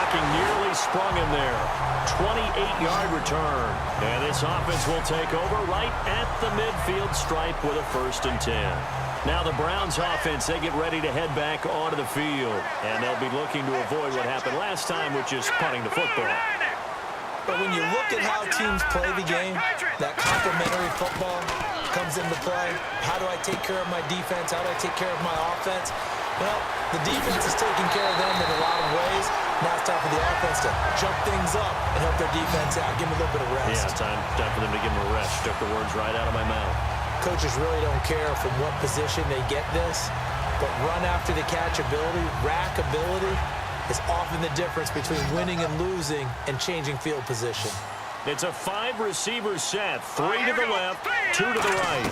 blocking nearly sprung him there. 28-yard return. And this offense will take over right at the midfield stripe with a 1st and 10. Now the Browns offense, they get ready to head back onto the field. And they'll be looking to avoid what happened last time, which is punting the football. But when you look at how teams play the game, that complementary football comes into play. How do I take care of my defense? How do I take care of my offense? Well, the defense is taking care of them in a lot of ways. Now it's time for the offense to jump things up and help their defense out. Give them a little bit of rest. Yeah, time for them to give them a rest. Took the words right out of my mouth. Coaches really don't care from what position they get this, but run after the catch ability, rack ability, is often the difference between winning and losing and changing field position. It's a 5-receiver set. 3 to the left, 2 to the right.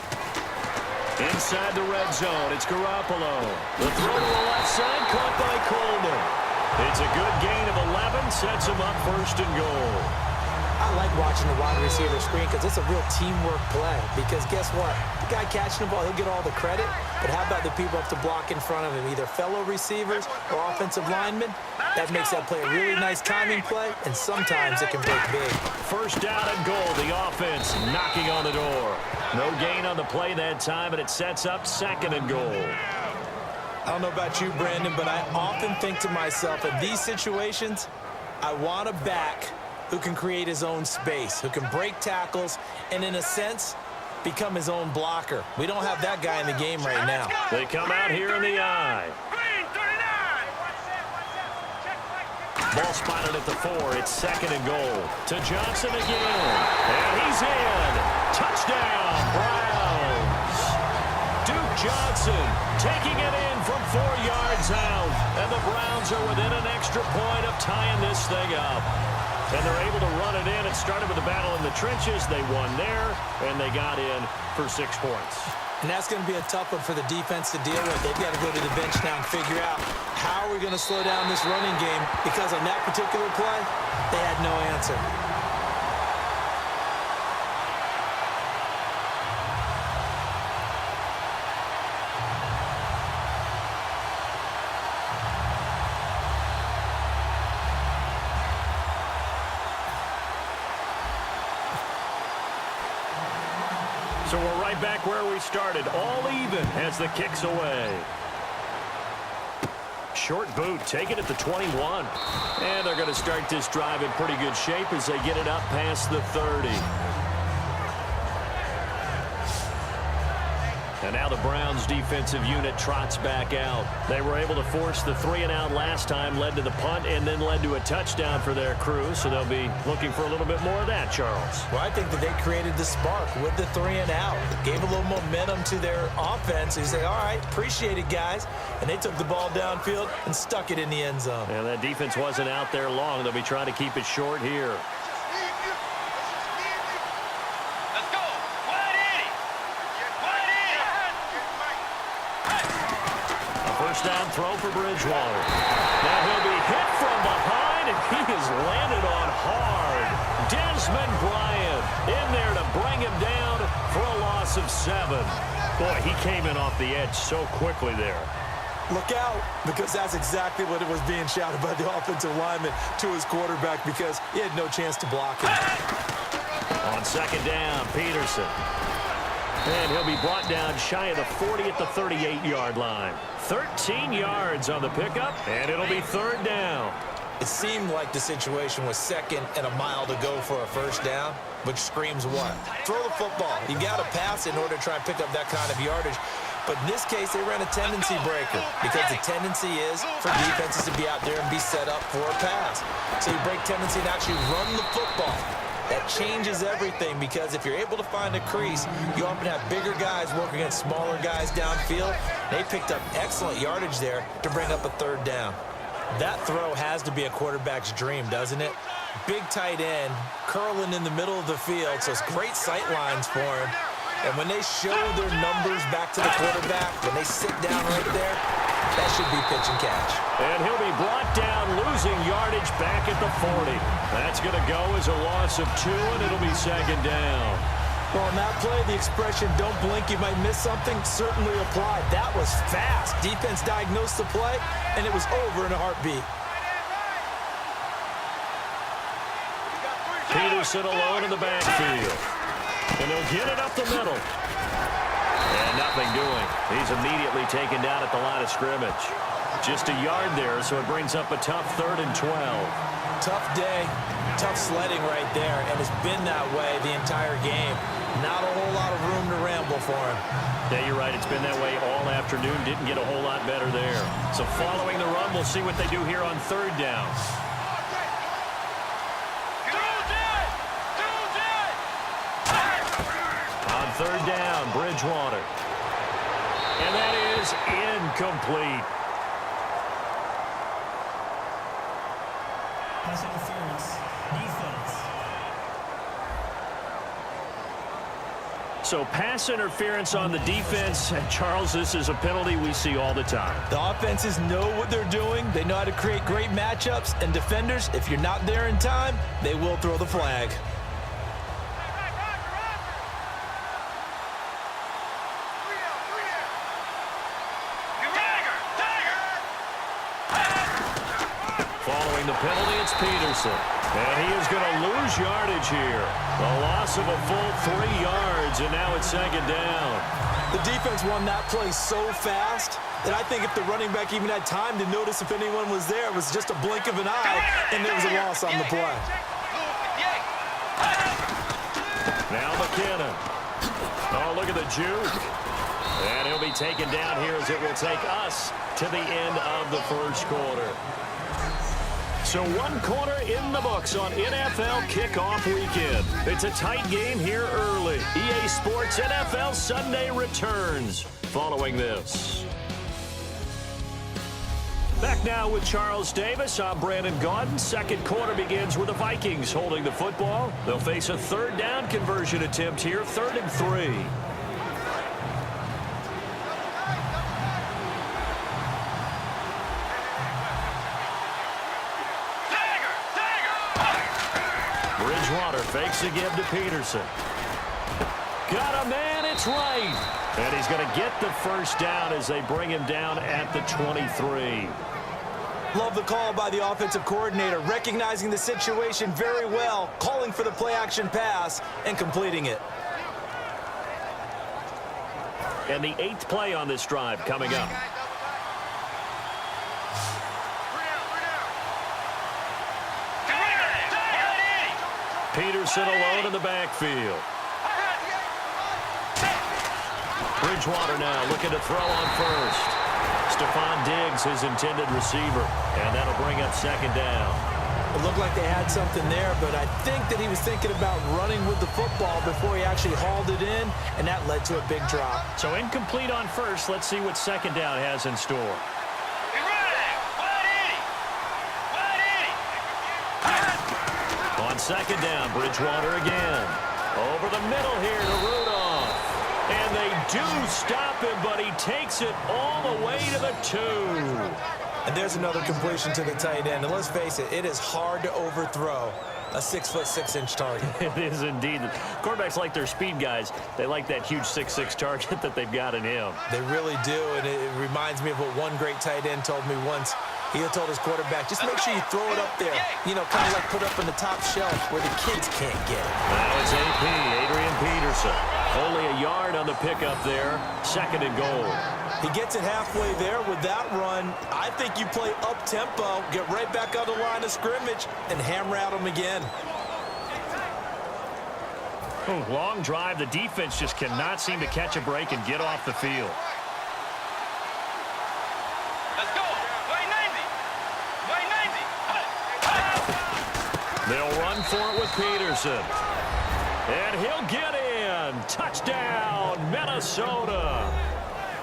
Inside the red zone, it's Garoppolo. The throw to the left side, caught by Coleman. It's a good gain of 11, sets him up 1st and goal. I like watching the wide receiver screen because it's a real teamwork play. Because guess what? The guy catching the ball, he'll get all the credit. But how about the people up to block in front of him, either fellow receivers or offensive linemen? That makes that play a really nice timing play, and sometimes it can break big. 1st down and goal, the offense knocking on the door. No gain on the play that time, and it sets up 2nd and goal. I don't know about you, Brandon, but I often think to myself, in these situations, I want a back who can create his own space, who can break tackles, and in a sense, become his own blocker. We don't have that guy in the game right now. They come out here in the eye. Ball spotted at the 4. It's 2nd and goal. To Johnson again. And he's in. Touchdown, Browns. Duke Johnson taking it in from 4 yards out. And the Browns are within an extra point of tying this thing up. And they're able to run it in. It started with a battle in the trenches. They won there, and they got in for 6 points. And that's going to be a tough one for the defense to deal with. They've got to go to the bench now and figure out how are we going to slow down this running game, because on that particular play, they had no answer. So we're right back where we started, all even as the kick's away. Short boot, taken at the 21. And they're going to start this drive in pretty good shape as they get it up past the 30. And now the Browns defensive unit trots back out. They were able to force the 3-and-out last time, led to the punt, and then led to a touchdown for their crew. So they'll be looking for a little bit more of that, Charles. Well, I think that they created the spark with the 3-and-out. Gave a little momentum to their offense. You say, all right, appreciate it, guys. And they took the ball downfield and stuck it in the end zone. And that defense wasn't out there long. They'll be trying to keep it short here. Down throw for Bridgewater. Now he'll be hit from behind, and he is landed on hard. Desmond Bryant in there to bring him down for a loss of 7. Boy, he came in off the edge so quickly there. Look out, because that's exactly what it was being shouted by the offensive lineman to his quarterback, because he had no chance to block him. On 2nd down, Peterson. And he'll be brought down shy of the 40 at the 38-yard line. 13 yards on the pickup, and it'll be 3rd down. It seemed like the situation was 2nd and a mile to go for a 1st down, which screams what? Throw the football. You got to pass in order to try and pick up that kind of yardage. But in this case, they ran a tendency breaker, because the tendency is for defenses to be out there and be set up for a pass. So you break tendency and actually run the football. That changes everything, because if you're able to find a crease, you often have bigger guys working against smaller guys downfield. They picked up excellent yardage there to bring up a 3rd down. That throw has to be a quarterback's dream, doesn't it? Big tight end, curling in the middle of the field, so it's great sight lines for him. And when they show their numbers back to the quarterback, when they sit down right there, that should be pitch and catch. And he'll be brought down, losing yardage back at the 40. That's going to go as a loss of 2, and it'll be 2nd down. Well, on that play, the expression, don't blink, you might miss something, certainly applied. That was fast. Defense diagnosed the play, and it was over in a heartbeat. Peterson alone in the backfield. And they'll get it up the middle. And nothing doing. He's immediately taken down at the line of scrimmage. Just a yard there, so it brings up a tough 3rd and 12. Tough day, tough sledding right there, and it's been that way the entire game. Not a whole lot of room to ramble for him. Yeah, you're right. It's been that way all afternoon. Didn't get a whole lot better there. So following the run, we'll see what they do here on 3rd down. On 3rd down, Bridgewater. And that is incomplete. Pass interference, defense. So pass interference on the defense. And Charles, this is a penalty we see all the time. The offenses know what they're doing. They know how to create great matchups. And defenders, if you're not there in time, they will throw the flag. Following the penalty, it's Peterson. And he is going to lose yardage here. A loss of a full 3 yards, and now it's 2nd down. The defense won that play so fast that I think if the running back even had time to notice if anyone was there, it was just a blink of an eye, and there was a loss on the play. Now McKinnon. Oh, look at the juke. And he'll be taken down here as it will take us to the end of the 1st quarter. So 1 quarter in the books on NFL kickoff weekend. It's a tight game here early. EA Sports NFL Sunday returns following this. Back now with Charles Davis. I'm Brandon Gaudin. 2nd quarter begins with the Vikings holding the football. They'll face a 3rd down conversion attempt here, 3rd and 3. Bridgewater fakes a give to Peterson. Got a man, it's right. And he's going to get the 1st down as they bring him down at the 23. Love the call by the offensive coordinator, recognizing the situation very well, calling for the play-action pass, and completing it. And the 8th play on this drive coming up. Peterson alone in the backfield. Bridgewater now looking to throw on 1st. Stephon Diggs, his intended receiver. And that'll bring up 2nd down. It looked like they had something there, but I think that he was thinking about running with the football before he actually hauled it in, and that led to a big drop. So incomplete on 1st. Let's see what 2nd down has in store. On 2nd down, Bridgewater again. Over the middle here to Rudolph. And they do stop him, but he takes it all the way to the 2. And there's another completion to the tight end. And let's face it, it is hard to overthrow a 6'6" target. It is indeed. Quarterbacks like their speed guys. They like that huge 6'6" target that they've got in him. They really do, and it reminds me of what one great tight end told me once. He told his quarterback, just make sure you throw it up there. You know, kind of like put up on the top shelf where the kids can't get it. Now it's AP, Adrian Peterson. Only a yard on the pickup there. 2nd and goal. He gets it halfway there with that run. I think you play up-tempo, get right back on the line of scrimmage, and hammer at him again. Long drive. The defense just cannot seem to catch a break and get off the field. Let's go. Way 90. Way 90. They'll run for it with Peterson. And he'll get in. Touchdown, Minnesota.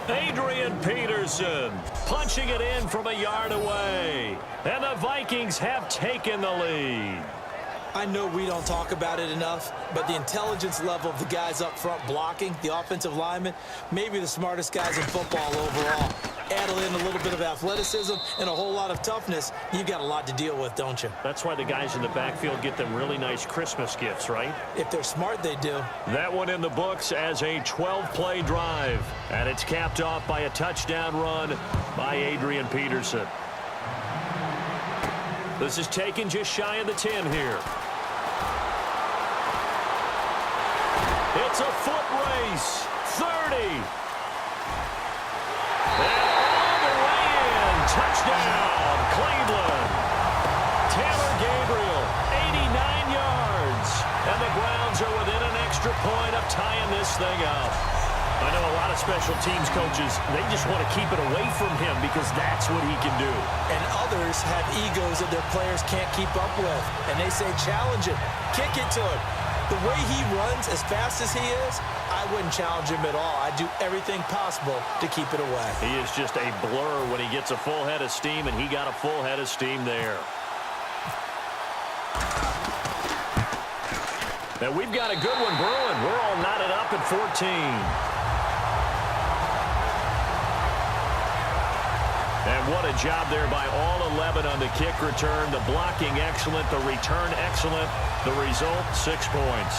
Adrian Peterson punching it in from a yard away. And the Vikings have taken the lead. I know we don't talk about it enough, but the intelligence level of the guys up front blocking, the offensive linemen, maybe the smartest guys in football overall. Add in a little bit of athleticism and a whole lot of toughness, you've got a lot to deal with, don't you? That's why the guys in the backfield get them really nice Christmas gifts, right? If they're smart, they do. That one in the books as a 12-play drive. And it's capped off by a touchdown run by Adrian Peterson. This is taken just shy of the 10 here. It's a foot race. 30. And all the way in. Touchdown, Cleveland. Taylor Gabriel, 89 yards. And the Browns are within an extra point of tying this thing up. I know a lot of special teams coaches, they just want to keep it away from him because that's what he can do. And others have egos that their players can't keep up with. And they say, challenge him, kick it to him. The way he runs as fast as he is, I wouldn't challenge him at all. I'd do everything possible to keep it away. He is just a blur when he gets a full head of steam, and he got a full head of steam there. Now we've got a good one brewing. We're all knotted up at 14. And what a job there by all 11 on the kick return. The blocking excellent, the return excellent. The result, 6 points.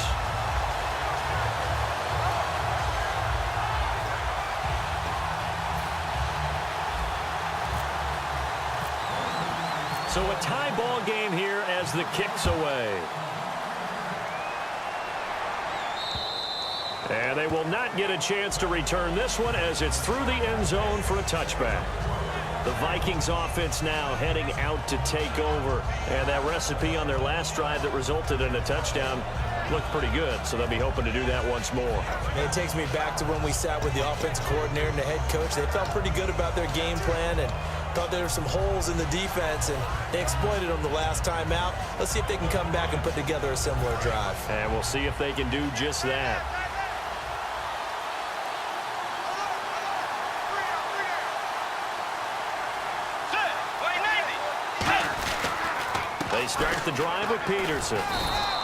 So a tie ball game here as the kick's away. And they will not get a chance to return this one as it's through the end zone for a touchback. The Vikings offense now heading out to take over. And that recipe on their last drive that resulted in a touchdown looked pretty good, so they'll be hoping to do that once more. It takes me back to when we sat with the offensive coordinator and the head coach. They felt pretty good about their game plan and thought there were some holes in the defense, and they exploited them the last time out. Let's see if they can come back and put together a similar drive. And we'll see if they can do just that. They start the drive with Peterson.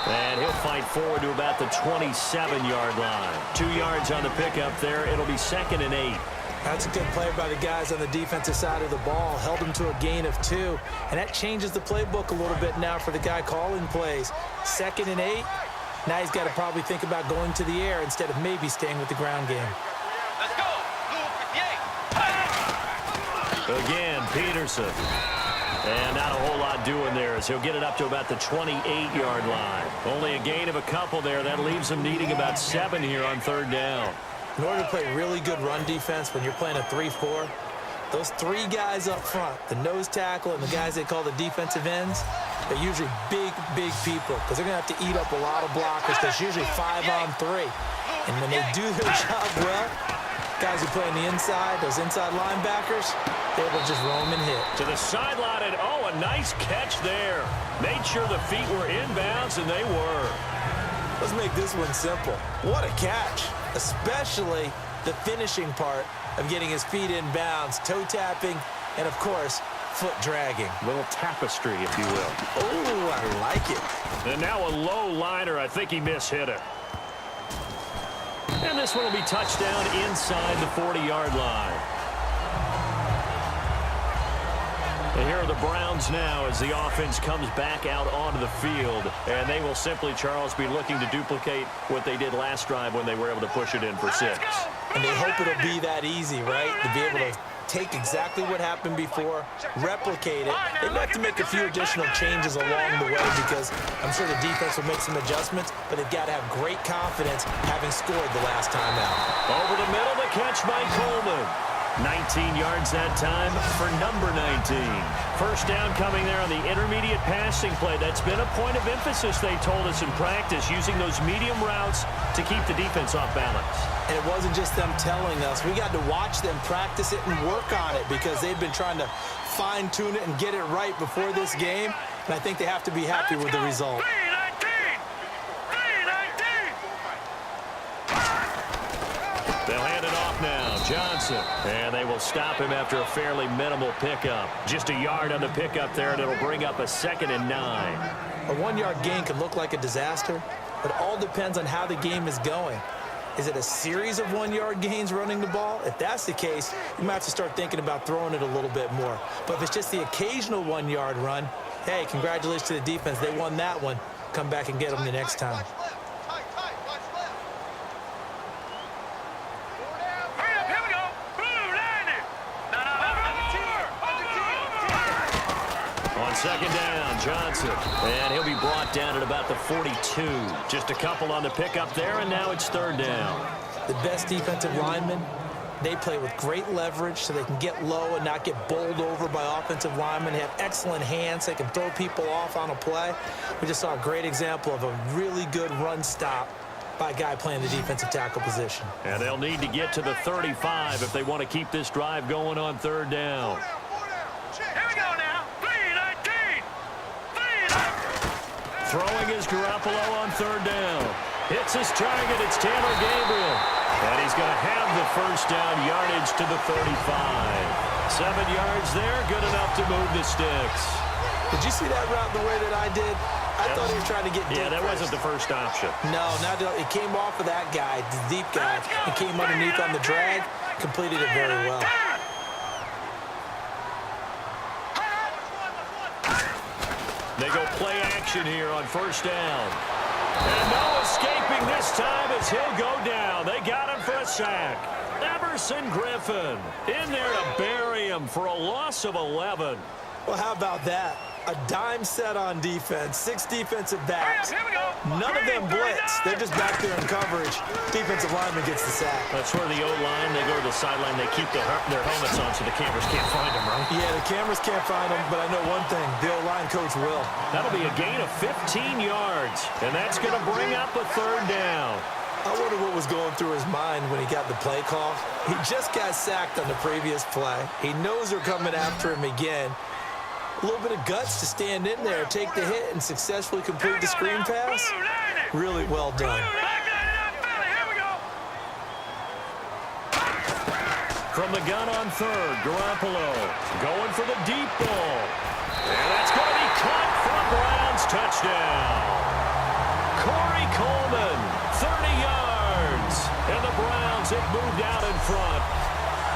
And he'll fight forward to about the 27-yard line. 2 yards on the pickup there. It'll be 2nd and 8. That's a good play by the guys on the defensive side of the ball. Held them to a gain of 2. And that changes the playbook a little bit now for the guy calling plays. 2nd and 8. Now he's got to probably think about going to the air instead of maybe staying with the ground game. Let's go. Again, Peterson. And not a whole lot doing there as he'll get it up to about the 28-yard line. Only a gain of a couple there. That leaves him needing about 7 here on 3rd down. In order to play really good run defense when you're playing a 3-4, those 3 guys up front, the nose tackle and the guys they call the defensive ends, they're usually big, big people because they're going to have to eat up a lot of blockers. There's usually 5 on 3. And when they do their job well, guys who play on the inside, those inside linebackers, they're able to just roam and hit. To the sideline, and a nice catch there. Made sure the feet were inbounds, and they were. Let's make this one simple. What a catch, especially the finishing part of getting his feet inbounds, toe tapping, and of course, foot dragging. Little tapestry, if you will. Oh, I like it. And now a low liner. I think he mishit it. And this one will be touchdown inside the 40-yard line. And here are the Browns now as the offense comes back out onto the field. And they will simply, Charles, be looking to duplicate what they did last drive when they were able to push it in for 6. And they hope it'll be that easy, right? To be able to take exactly what happened before, replicate it. They may have to make a few additional changes along the way because I'm sure the defense will make some adjustments, but they've got to have great confidence having scored the last time out. Over the middle, the catch by Coleman. 19 yards that time for number 19. First down coming there on the intermediate passing play. That's been a point of emphasis, they told us in practice, using those medium routes to keep the defense off balance. And it wasn't just them telling us. We got to watch them practice it and work on it because they've been trying to fine-tune it and get it right before this game. And I think they have to be happy with the result. They'll hand it off now. Johnson. And they will stop him after a fairly minimal pickup. Just a yard on the pickup there, and it'll bring up a 2nd and 9. A 1-yard gain could look like a disaster, but it all depends on how the game is going. Is it a series of 1-yard gains running the ball? If that's the case, you might have to start thinking about throwing it a little bit more. But if it's just the occasional 1-yard run, hey, congratulations to the defense. They won that one. Come back and get them the next time. On second down, Johnson. And he'll be brought down at about the 42. Just a couple on the pickup there, and now it's third down. The best defensive linemen, they play with great leverage so they can get low and not get bowled over by offensive linemen. They have excellent hands. They can throw people off on a play. We just saw a great example of a really good run stop by a guy playing the defensive tackle position. And they'll need to get to the 35 if they want to keep this drive going on third down. Here we go now. 3-19. Throwing is Garoppolo on third down. Hits his target. It's Taylor Gabriel. And he's going to have the first down yardage to the 35. 7 yards there. Good enough to move the sticks. Did you see that route the way that I did? I thought he was trying to get deep. Yeah, that first. wasn't the first option. No, it came off of that guy, the deep guy. It came underneath on the drag, completed it very well. They go play action here on first down. And no escaping this time as he'll go down. They got him for a sack. Emerson Griffin in there to bury him for a loss of 11. Well, how about that? A dime set on defense, 6 defensive backs. None of them blitz. They're just back there in coverage. Defensive lineman gets the sack. That's where the O-line, they go to the sideline, they keep their helmets on so the cameras can't find them, right? Yeah, the cameras can't find them, but I know one thing. The O-line coach will. That'll be a gain of 15 yards, and that's going to bring up a third down. I wonder what was going through his mind when he got the play call. He just got sacked on the previous play. He knows they're coming after him again. A little bit of guts to stand in there, take the hit, and successfully complete the screen pass. Really well done. From the gun on third, Garoppolo going for the deep ball. And that's going to be caught for a Browns touchdown. Corey Coleman, 30 yards. And the Browns have moved out in front.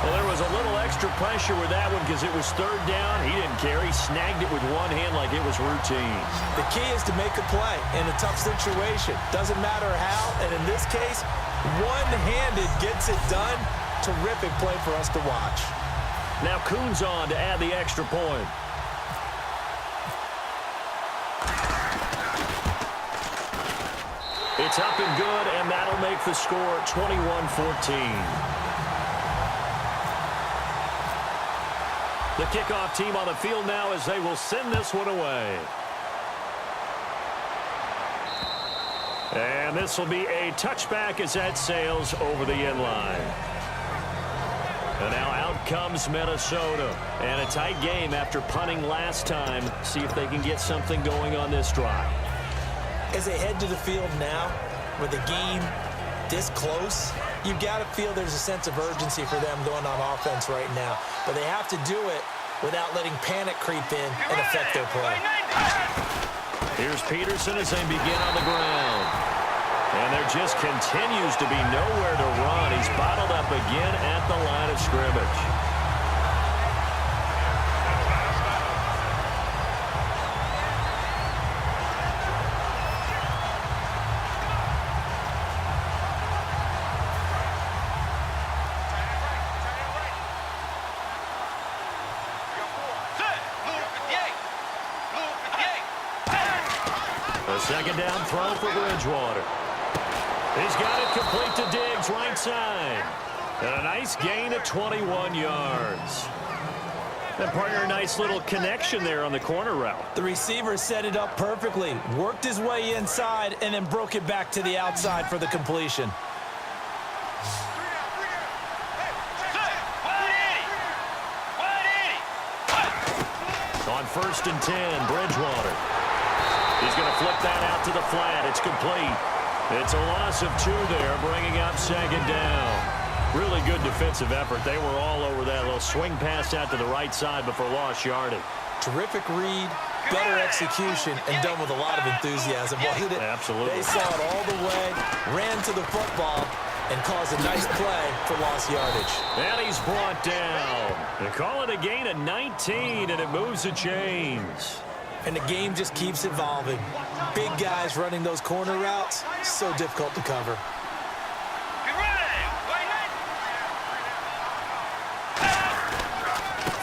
Well, there was a little extra pressure with that one because it was third down. He didn't care. He snagged it with one hand like it was routine. The key is to make a play in a tough situation. Doesn't matter how, and in this case, one-handed gets it done. Terrific play for us to watch. Now Kuhn's on to add the extra point. It's up and good, and that'll make the score 21-14. The kickoff team on the field now as they will send this one away. And this will be a touchback as that sails over the end line. And now out comes Minnesota. And a tight game after punting last time. See if they can get something going on this drive. As they head to the field now, with the game this close, you've got to feel there's a sense of urgency for them going on offense right now. But they have to do it without letting panic creep in and affect their play. Here's Peterson as they begin on the ground. And there just continues to be nowhere to run. He's bottled up again at the line of scrimmage. Second down throw for Bridgewater. He's got it complete to Diggs, right side. And a nice gain of 21 yards. And partner, a nice little connection there on the corner route. The receiver set it up perfectly, worked his way inside, and then broke it back to the outside for the completion. On 1st and 10, Bridgewater. He's going to flip that out to the flat. It's complete. It's a loss of 2 there, bringing up second down. Really good defensive effort. They were all over that little swing pass out to the right side before lost yardage. Terrific read, better execution, and done with a lot of enthusiasm. Wasn't it? Absolutely. They saw it all the way, ran to the football, and caused a nice play for lost yardage. And he's brought down. They call it a gain of 19, and it moves the chains. And the game just keeps evolving. Big guys running those corner routes, so difficult to cover.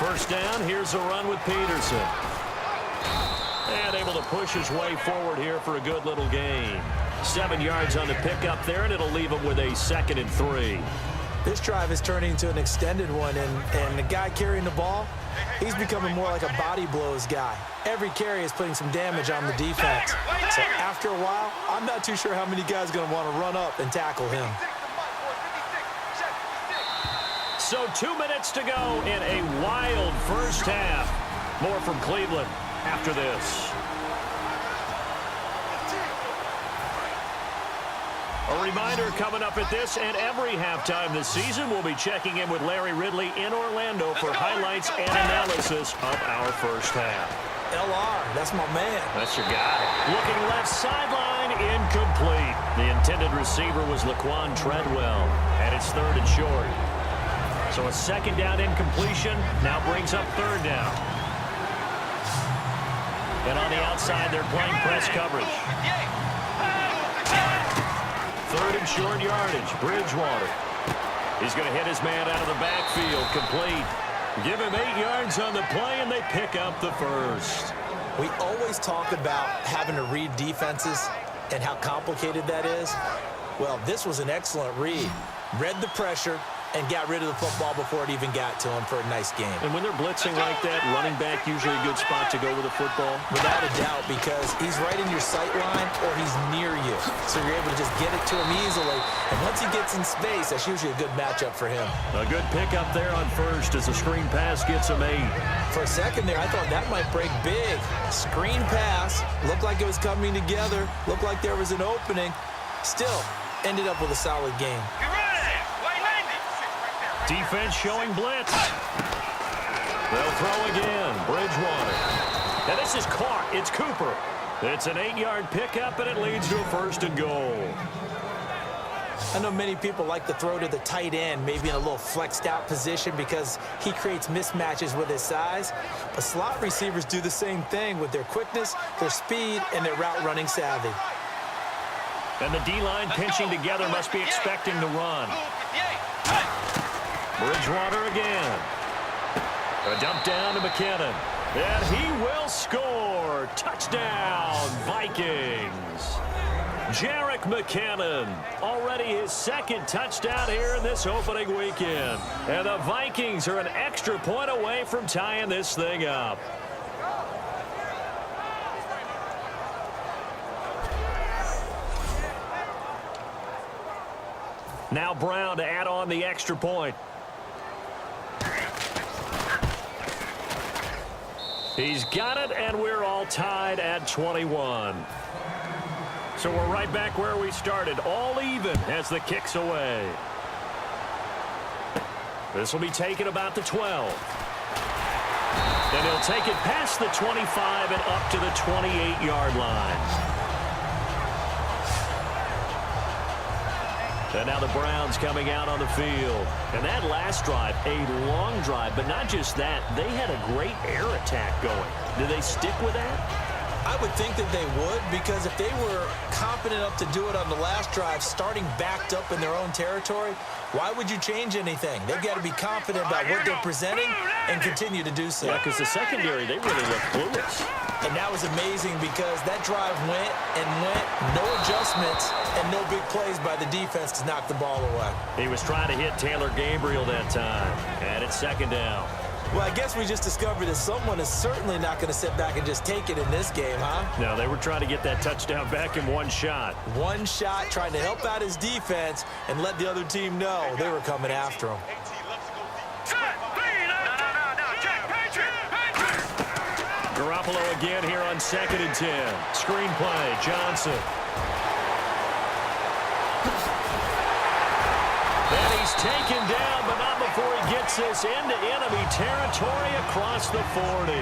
First down, here's a run with Peterson. And able to push his way forward here for a good little gain. 7 yards on the pickup there, and it'll leave him with a 2nd and 3. This drive is turning into an extended one, and the guy carrying the ball, he's becoming more like a body blows guy. Every carry is putting some damage on the defense. So after a while, I'm not too sure how many guys are going to want to run up and tackle him. So 2 minutes to go in a wild first half. More from Cleveland after this. A reminder coming up at this and every halftime this season, we'll be checking in with Larry Ridley in Orlando for highlights and analysis of our first half. LR, that's my man. That's your guy. Looking left sideline, incomplete. The intended receiver was Laquan Treadwell, and it's 3rd and short. So a 2nd down incompletion now brings up 3rd down. And on the outside, they're playing press coverage. 3rd and short yardage, Bridgewater. He's going to hit his man out of the backfield, complete. Give him 8 yards on the play, and they pick up the 1st. We always talk about having to read defenses and how complicated that is. Well, this was an excellent read. Read the pressure and got rid of the football before it even got to him for a nice game. And when they're blitzing like that, running back usually a good spot to go with the football? Without a doubt, because he's right in your sight line or he's near you. So you're able to just get it to him easily. And once he gets in space, that's usually a good matchup for him. A good pickup there on 1st as the screen pass gets him 8. For a second there, I thought that might break big. Screen pass. Looked like it was coming together. Looked like there was an opening. Still, ended up with a solid game. Defense showing blitz. They'll throw again. Bridgewater. And this is caught. It's Cooper. It's an 8-yard pickup, and it leads to a 1st and goal. I know many people like to throw to the tight end, maybe in a little flexed out position because he creates mismatches with his size. But slot receivers do the same thing with their quickness, their speed, and their route running savvy. And the D-line pinching together must be expecting the run. Bridgewater again. A dump down to McKinnon. And he will score. Touchdown, Vikings. Jerick McKinnon, already his 2nd touchdown here in this opening weekend. And the Vikings are an extra point away from tying this thing up. Now Brown to add on the extra point. He's got it, and we're all tied at 21. So we're right back where we started, all even as the kick's away. This will be taken about the 12. And he'll take it past the 25 and up to the 28-yard line. And now the Browns coming out on the field. And that last drive, a long drive, but not just that. They had a great air attack going. Do they stick with that? I would think that they would, because if they were confident enough to do it on the last drive, starting backed up in their own territory, why would you change anything? They've got to be confident about what they're presenting and continue to do so. Yeah, because the secondary, they really look clueless. And that was amazing because that drive went and went, no adjustments, and no big plays by the defense to knock the ball away. He was trying to hit Taylor Gabriel that time, and it's 2nd down. Well, I guess we just discovered that someone is certainly not going to sit back and just take it in this game, huh? No, they were trying to get that touchdown back in one shot. One shot, trying to help out his defense and let the other team know they were coming after him. Garoppolo again here on 2nd and 10. Screenplay, Johnson. And he's taken down, but not before he gets this into enemy territory across the 40.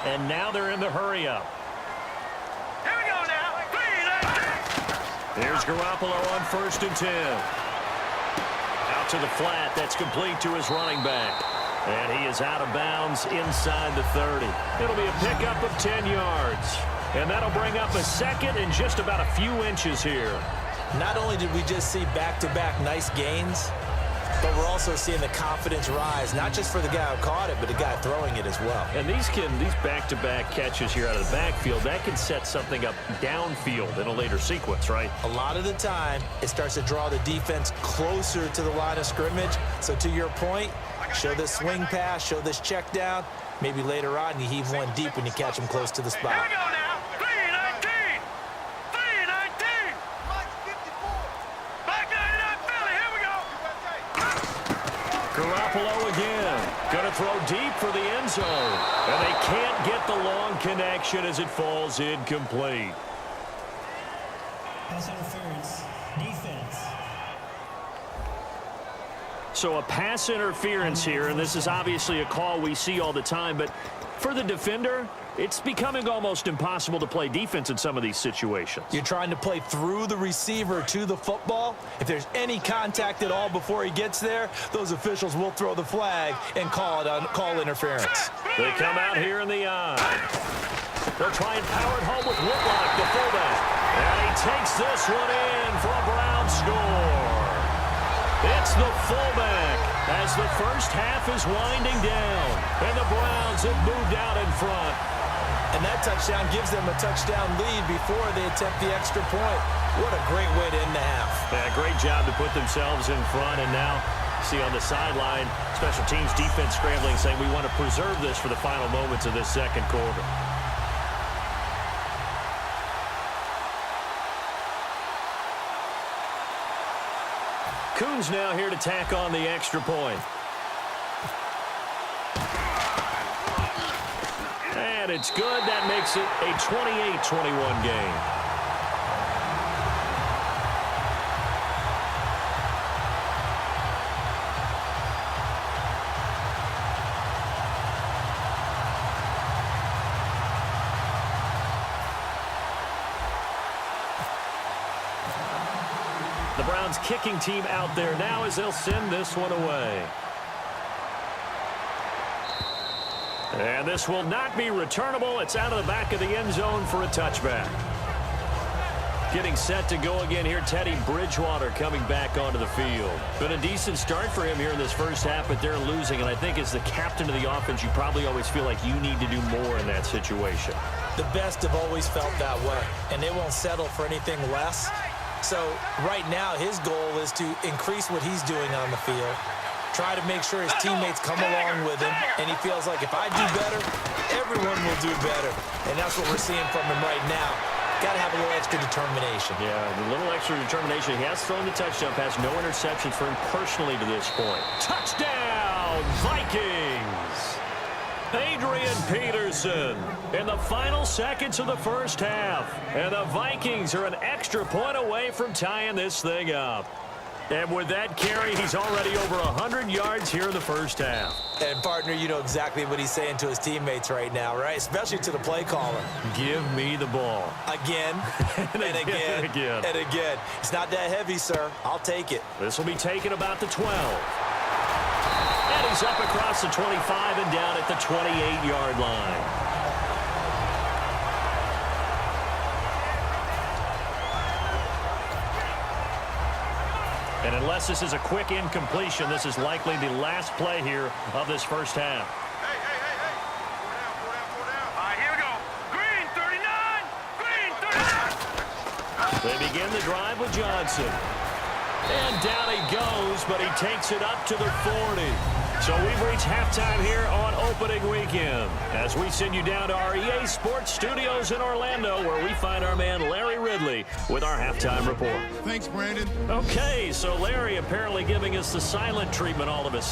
And now they're in the hurry-up. Here we go now. Here's Garoppolo on 1st and 10. Out to the flat. That's complete to his running back. And he is out of bounds inside the 30. It'll be a pickup of 10 yards. And that'll bring up a 2nd and just about a few inches here. Not only did we just see back-to-back nice gains, But we're also seeing the confidence rise, not just for the guy who caught it, but the guy throwing it as well. And these back-to-back catches here out of the backfield, that can set something up downfield in a later sequence, right? A lot of the time, it starts to draw the defense closer to the line of scrimmage. So to your point, show this swing pass, show this check down. Maybe later on, you heave one deep when you catch him close to the spot. Here we go now. 319. 319. Back 99 Philly. Here we go. Garoppolo again. Going to throw deep for the end zone. And they can't get the long connection as it falls incomplete. Pass interference. Defense. So a pass interference here, and this is obviously a call we see all the time, but for the defender, it's becoming almost impossible to play defense in some of these situations. You're trying to play through the receiver to the football. If there's any contact at all before he gets there, those officials will throw the flag and call interference. They come out here in the eye. They'll try and power it home with Whitlock, the fullback. And he takes this one in for a Brown score. It's the fullback as the first half is winding down, and the Browns have moved out in front. And that touchdown gives them a touchdown lead before they attempt the extra point. What a great way to end the half. Yeah, great job to put themselves in front, and now see on the sideline, special teams defense scrambling, saying we want to preserve this for the final moments of this second quarter. Coons now here to tack on the extra point. And it's good. That makes it a 28-21 game. The Browns kicking team out there now as they'll send this one away. And this will not be returnable. It's out of the back of the end zone for a touchback. Getting set to go again here, Teddy Bridgewater coming back onto the field. Been a decent start for him here in this first half, but they're losing. And I think as the captain of the offense, you probably always feel like you need to do more in that situation. The best have always felt that way, and they won't settle for anything less. So right now, his goal is to increase what he's doing on the field, try to make sure his teammates come along with him, and he feels like if I do better, everyone will do better. And that's what we're seeing from him right now. Got to have a little extra determination. Yeah, a little extra determination. He has thrown the touchdown pass, no interceptions for him personally to this point. Touchdown, Vikings! Adrian Peterson in the final seconds of the first half. And the Vikings are an extra point away from tying this thing up. And with that carry, he's already over 100 yards here in the first half. And, partner, you know exactly what he's saying to his teammates right now, right? Especially to the play caller. Give me the ball. Again, and again, and again. It's not that heavy, sir. I'll take it. This will be taken about the 12. And he's up across the 25 and down at the 28-yard line. And unless this is a quick incompletion, this is likely the last play here of this first half. Hey. Four down. All right, here we go. Green, 39. Green, 39. They begin the drive with Johnson. And down he goes, but he takes it up to the 40. So we've reached halftime here on opening weekend as we send you down to our EA Sports Studios in Orlando, where we find our man Larry Ridley with our halftime report. Thanks, Brandon. Okay, so Larry apparently giving us the silent treatment all of us.